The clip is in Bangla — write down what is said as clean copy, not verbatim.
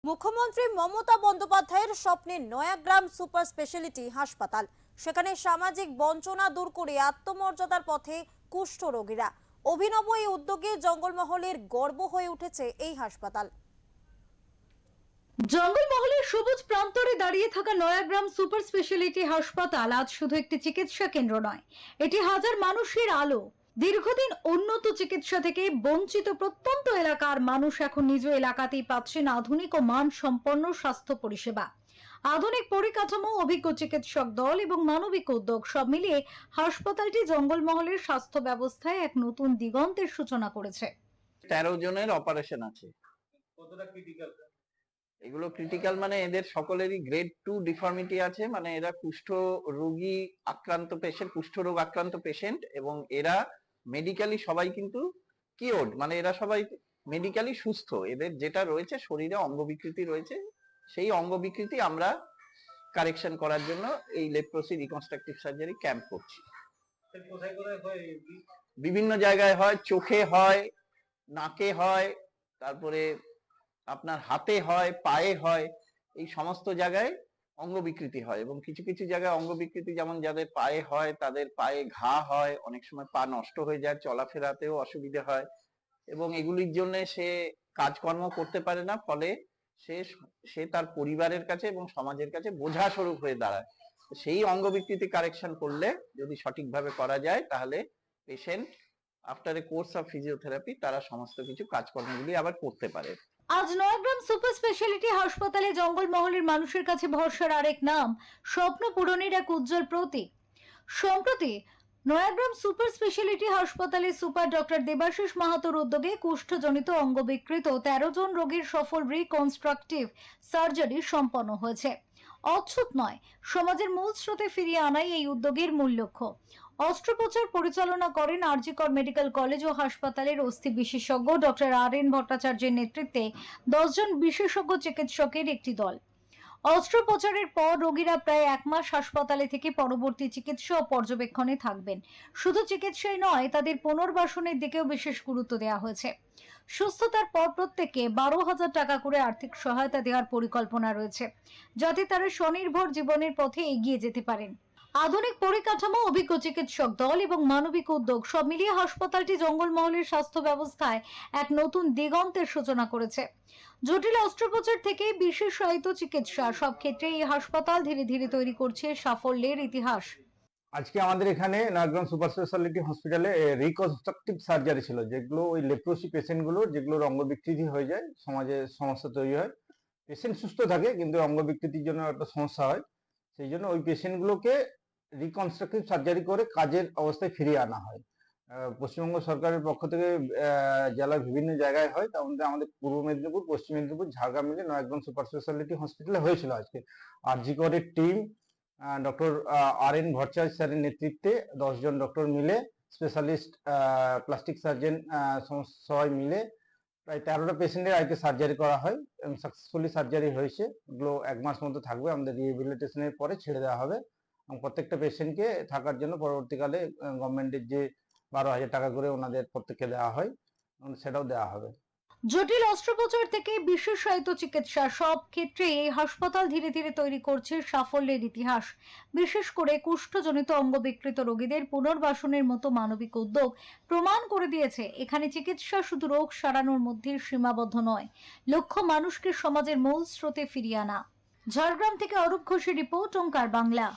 মুখ্যমন্ত্রী মমতা বন্দ্যোপাধ্যায়ের স্বপ্নে নয়াগ্রাম সুপার স্পেশালিটি হাসপাতাল। সেখানে সামাজিক বঞ্চনা দূর করে আত্মমর্যাদার পথে কুষ্ঠ রোগীরা। অভিনব এই উদ্যোগে জঙ্গলমহলের গর্ব হয়ে উঠেছে এই হাসপাতাল। জঙ্গলমহলের সবুজ প্রান্তরে দাঁড়িয়ে থাকা নয়াগ্রাম সুপার স্পেশালিটি হাসপাতাল আজ শুধু একটি চিকিৎসা কেন্দ্র নয়, এটি হাজার মানুষের আলো। দীর্ঘদিন উন্নত চিকিৎসা থেকে বঞ্চিত প্রত্যন্ত এলাকার মানুষ এখন নিজ এলাকাতেই পাচ্ছেন আধুনিক ও মানসম্পন্ন স্বাস্থ্য পরিষেবা। আধুনিক পরিকাঠামো, অভিজ্ঞ চিকিৎসক দল এবং মানবিক উদ্যোগ সব মিলিয়ে হাসপাতালটি জঙ্গলমহলের স্বাস্থ্য ব্যবস্থায় এক নতুন দিগন্তের সূচনা করেছে। 13 জনের অপারেশন আছে। কতটা ক্রিটিক্যাল? এগুলো ক্রিটিক্যাল মানে এদের সকলেরই গ্রেড 2 ডিফর্মিটি আছে, মানে এরা কুষ্ঠ রোগী আক্রান্ত পেশেন্ট, কুষ্ঠ রোগ আক্রান্ত পেশেন্ট, এবং এরা মেডিকেলি সবাই কিন্তু কিওর্ড, মানে এরা সবাই মেডিকেলি সুস্থ। এদের যেটা রয়েছে শরীরে অঙ্গ বিকৃতি রয়েছে, সেই অঙ্গ বিকৃতি আমরা কারেকশন করার জন্য এই লেপ্রোসি রিকনস্ট্রাকটিভ সার্জারি ক্যাম্প করছি। কোথায় কোথায় হয়? বিভিন্ন জায়গায় হয়, চোখে হয়, নাকে হয়, তারপরে আপনার হাতে হয়, পায়ে হয়, এই সমস্ত জায়গায় অঙ্গ বিকৃতি হয়। এবং কিছু কিছু জায়গায় অঙ্গ বিকৃতি, যেমন যাদের পায়ে হয় তাদের পায়ে ঘা হয়, অনেক সময় পা নষ্ট হয়ে যায়, চলাফেরাতেও অসুবিধা হয়, এবং এগুলির জন্য সে কাজকর্ম করতে পারে না, ফলে সে তার পরিবারের কাছে এবং সমাজের কাছে বোঝা স্বরূপ হয়ে দাঁড়ায়। সেই অঙ্গ বিকৃতি কারেকশন করলে, যদি সঠিকভাবে করা যায়, তাহলে patient after a course of physiotherapy তারা সমস্ত কিছু কাজকর্মগুলি আবার করতে পারে। আজ নয়াগ্রাম সুপার স্পেশালিটি হাসপাতালে জঙ্গলমহলের মানুষের কাছে ভরসার আরেক নাম, স্বপ্ন পূরণের এক উজ্জ্বল প্রতীক। সম্প্রতি নয়াগ্রাম সুপার স্পেশালিটি হাসপাতালে সুপার ডক্টর দেবাশিস মাহাতোর উদ্যোগে কুষ্ঠজনিত অঙ্গ বিকৃত 13 জন রোগীর সফল রিকনস্ট্রাকটিভ সার্জারি সম্পন্ন হয়েছে। অচ্ছুত নয়, সমাজের মূল স্রোতে ফিরিয়ে আনাই এই উদ্যোগের মূল লক্ষ্য। অস্ত্রোপচার পরিচালনা করেন আরজিকর মেডিকেল কলেজ ও হাসপাতালের অস্থি বিশেষজ্ঞ ডক্টর আর.এন. ভট্টাচার্যের নেতৃত্বে 10 জন বিশেষজ্ঞ চিকিৎসকের একটি দল। অস্ত্রোপচারের পর রোগীরা প্রায় 1 মাস হাসপাতালে থেকে পরবর্তী চিকিৎসা ও পর্যবেক্ষণে থাকবেন। শুধু চিকিৎসাই নয়, তাদের পুনর্বাসনের দিকেও বিশেষ গুরুত্ব দেওয়া হয়েছে। সুস্থতার পর প্রত্যেককে 12,000 টাকা করে আর্থিক সহায়তা দেওয়ার পরিকল্পনা রয়েছে, যাতে তারা স্বনির্ভর জীবনের পথে এগিয়ে যেতে পারেন। আধুনিক পরিকাঠামো, অভিজ্ঞ চিকিৎসক দল এবং মানবিক উদ্যোগ সব মিলিয়ে হাসপাতালটি জঙ্গলমহলের স্বাস্থ্য ব্যবস্থায় এক নতুন দিগন্তের সূচনা করেছে। জটিল অস্ত্রোপচার থেকে বিশেষায়িত চিকিৎসা, সব ক্ষেত্রে এই হাসপাতাল ধীরে ধীরে তৈরি করছে সাফল্যের ইতিহাস। আজকে আমাদের এখানে নয়াগ্রাম সুপার স্পেশালিটি হসপিটালে রিকনস্ট্রাকটিভ সার্জারি ছিল, যেগুলো ওই লেপ্রোসি পেশেন্ট গুলো, যেগুলোর অঙ্গ বিকৃতি হয়ে যায়, সমাজে সমস্যা তৈরি হয়। পেশেন্ট সুস্থ থাকে কিন্তু অঙ্গ বিকৃতির জন্য একটা সমস্যা হয়, সেই জন্য ওই পেশেন্ট গুলোকে রিকনস্ট্রাকটিভ সার্জারি করে কাজের অবস্থায় ফিরিয়ে আনা হয়। পশ্চিমবঙ্গ সরকারের পক্ষ থেকে জেলার বিভিন্ন জায়গায় হয়, তার মধ্যে আমাদের পূর্ব মেদিনীপুর, পশ্চিম মেদিনীপুর, ঝাড়গ্রাম মিলে নয়াগ্রাম সুপার স্পেশালিটি হসপিটালে হয়েছিল। আজকে আরজিকরের টিম, ডক্টর আর.এন. ভট্টাচার্য স্যারের নেতৃত্বে 10 জন ডক্টর মিলে, স্পেশালিস্ট প্লাস্টিক সার্জন সবাই মিলে প্রায় 13টা পেশেন্টের আজকে সার্জারি করা হয় এবং সাকসেসফুলি সার্জারি হয়েছে। এগুলো 1 মাস মতো থাকবে, আমাদের রিহেবিলিটেশনের পরে ছেড়ে দেওয়া হবে। এবং প্রত্যেকটা পেশেন্টকে থাকার জন্য পরবর্তীকালে গভর্নমেন্টের যে 12,000 টাকা করে ওনাদের প্রত্যেককে দেওয়া হয়, সেটাও দেওয়া হবে। জটিল অস্ত্রোপচার থেকে বিশেষায়িত চিকিৎসা, সব ক্ষেত্রে এই হাসপাতাল ধীরে ধীরে তৈরি করছে সাফল্যের ইতিহাস। বিশেষ করে কুষ্ঠজনিত অঙ্গ বিকৃত রোগীদের পুনর্বাসনের মতো মানবিক উদ্যোগ প্রমাণ করে দিয়েছে এখানে চিকিৎসা শুধু রোগ সারানোর মধ্যে সীমাবদ্ধ নয়, লক্ষ্য মানুষকে সমাজের মূল স্রোতে ফিরিয়ে আনা। ঝাড়গ্রাম থেকে অরূপ ঘোষের রিপোর্ট, ওঙ্কার বাংলা।